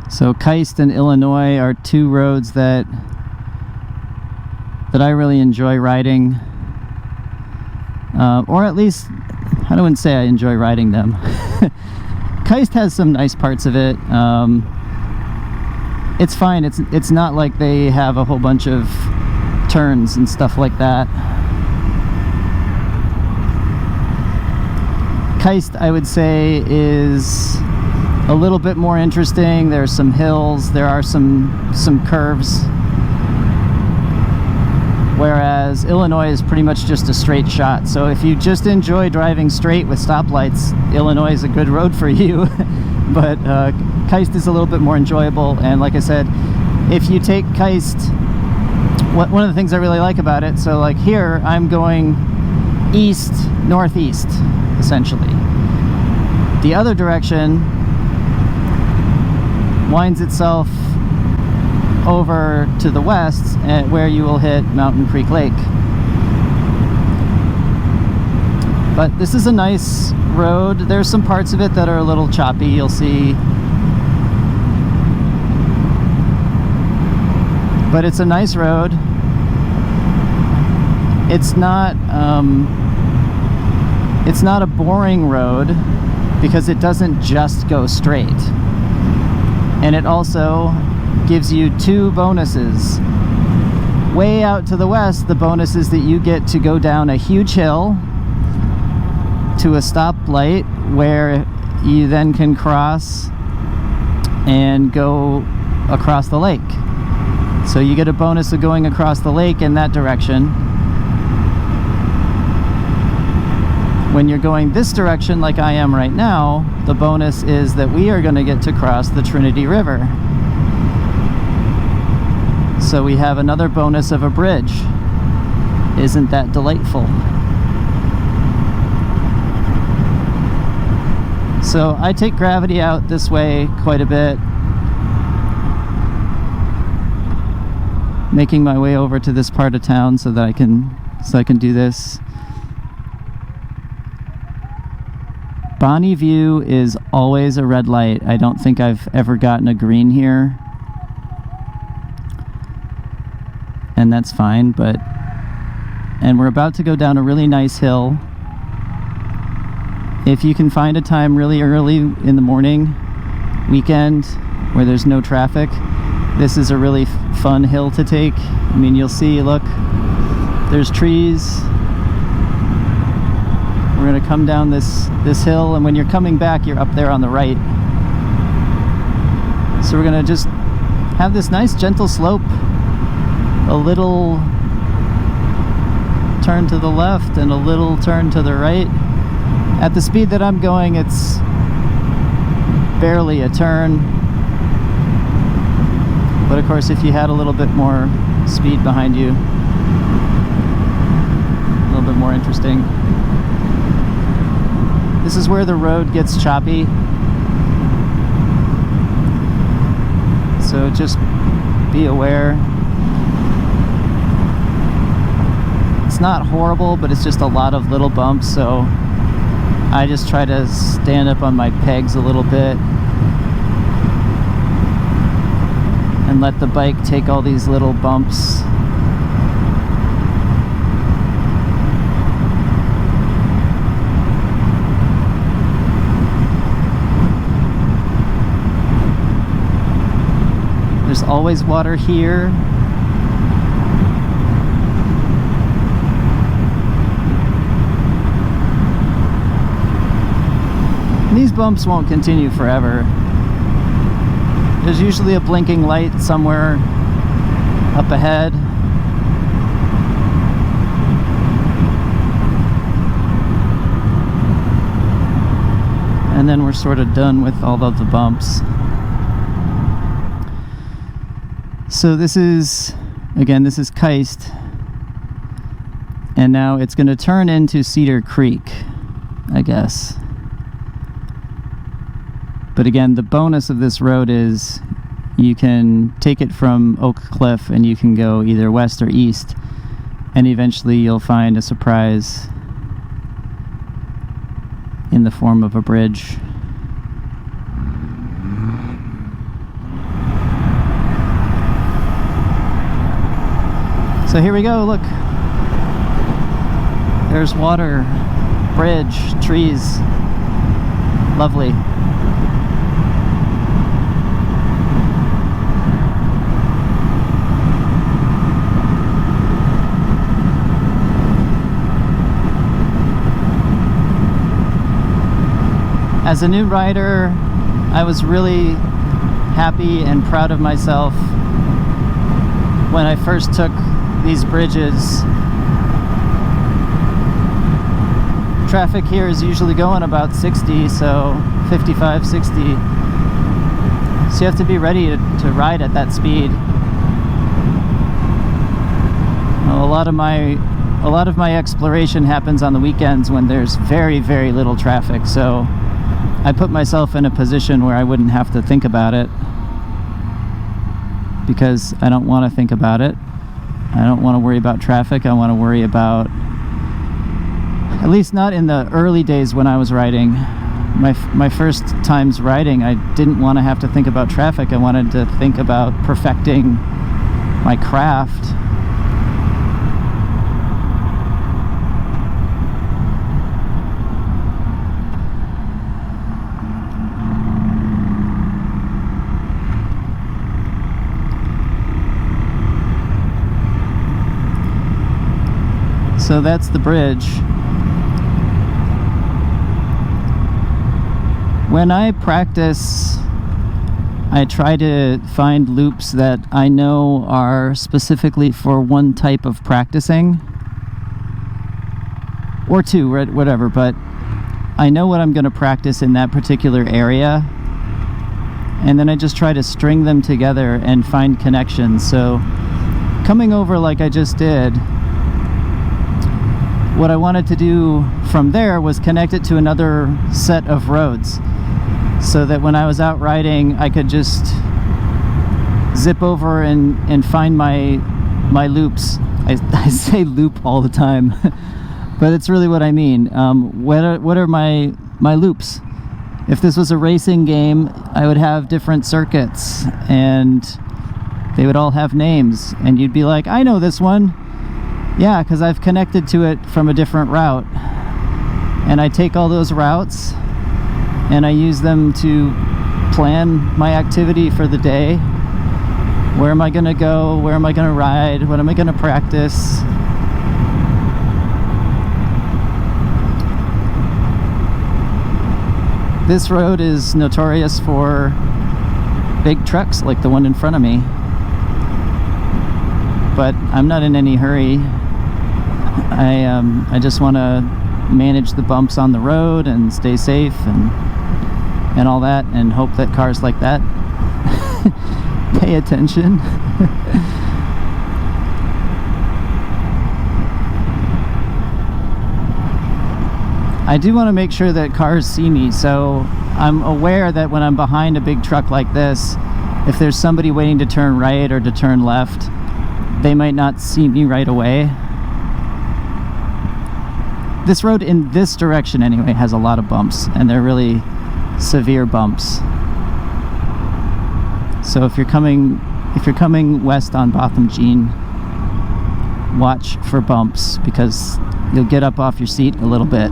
So Kiest and Illinois are two roads that I really enjoy riding, or at least I wouldn't say I enjoy riding them. Kiest has some nice parts of it. It's fine. It's not like they have a whole bunch of turns and stuff like that. Kiest, I would say, is a little bit more interesting. There's some hills, there are some curves, whereas Illinois is pretty much just a straight shot. So if you just enjoy driving straight with stoplights, Illinois is a good road for you. But Kiest is a little bit more enjoyable, and like I said, if you take Kiest, one of the things I really like about it, so like here I'm going east northeast essentially. The other direction winds itself over to the west, where you will hit Mountain Creek Lake. But this is a nice road. There's some parts of it that are a little choppy, you'll see. But it's a nice road. It's not a boring road because it doesn't just go straight. And it also gives you two bonuses. Way out to the west, the bonus is that you get to go down a huge hill to a stoplight where you then can cross and go across the lake. So you get a bonus of going across the lake in that direction. When you're going this direction like I am right now, the bonus is that we are going to get to cross the Trinity River. So we have another bonus of a bridge. Isn't that delightful? So I take gravity out this way quite a bit, making my way over to this part of town so that I can do this. Bonnie View is always a red light. I don't think I've ever gotten a green here, and that's fine. And we're about to go down a really nice hill. If you can find a time really early in the morning, weekend, where there's no traffic, this is a really fun hill to take. I mean, you'll see, look, there's trees. We're gonna come down this hill, and when you're coming back, you're up there on the right. So we're gonna just have this nice gentle slope, a little turn to the left and a little turn to the right. At the speed that I'm going, it's barely a turn. But of course, if you had a little bit more speed behind you, a little bit more interesting. This is where the road gets choppy. So just be aware. It's not horrible, but it's just a lot of little bumps, so I just try to stand up on my pegs a little bit and let the bike take all these little bumps. There's always water here. These bumps won't continue forever. There's usually a blinking light somewhere up ahead. And then we're sort of done with all of the bumps. So this is Kiest. And now it's going to turn into Cedar Creek, I guess. But again, the bonus of this road is you can take it from Oak Cliff and you can go either west or east, and eventually you'll find a surprise in the form of a bridge. So here we go, look. There's water, bridge, trees. Lovely. As a new rider, I was really happy and proud of myself when I first took these bridges. Traffic here is usually going about 60, so 55, 60. So you have to be ready to ride at that speed. Well, a lot of my exploration happens on the weekends when there's very, very little traffic, so I put myself in a position where I wouldn't have to think about it, because I don't want to think about it. I don't want to worry about traffic. I want to worry about, at least not in the early days when I was riding. My first times riding, I didn't want to have to think about traffic. I wanted to think about perfecting my craft. So that's the bridge. When I practice, I try to find loops that I know are specifically for one type of practicing, or two, whatever, but I know what I'm going to practice in that particular area, and then I just try to string them together and find connections. So coming over like I just did, what I wanted to do from there was connect it to another set of roads, so that when I was out riding, I could just zip over and find my loops. I say loop all the time, but it's really what I mean. What are my loops? If this was a racing game, I would have different circuits, and they would all have names, and you'd be like, I know this one. Yeah, because I've connected to it from a different route. And I take all those routes and I use them to plan my activity for the day. Where am I going to go? Where am I going to ride? What am I going to practice? This road is notorious for big trucks like the one in front of me. But I'm not in any hurry. I just want to manage the bumps on the road and stay safe and all that, and hope that cars like that pay attention. I do want to make sure that cars see me, so I'm aware that when I'm behind a big truck like this, if there's somebody waiting to turn right or to turn left, they might not see me right away. This road in this direction anyway has a lot of bumps, and they're really severe bumps. So if you're coming west on Botham Jean, watch for bumps, because you'll get up off your seat a little bit.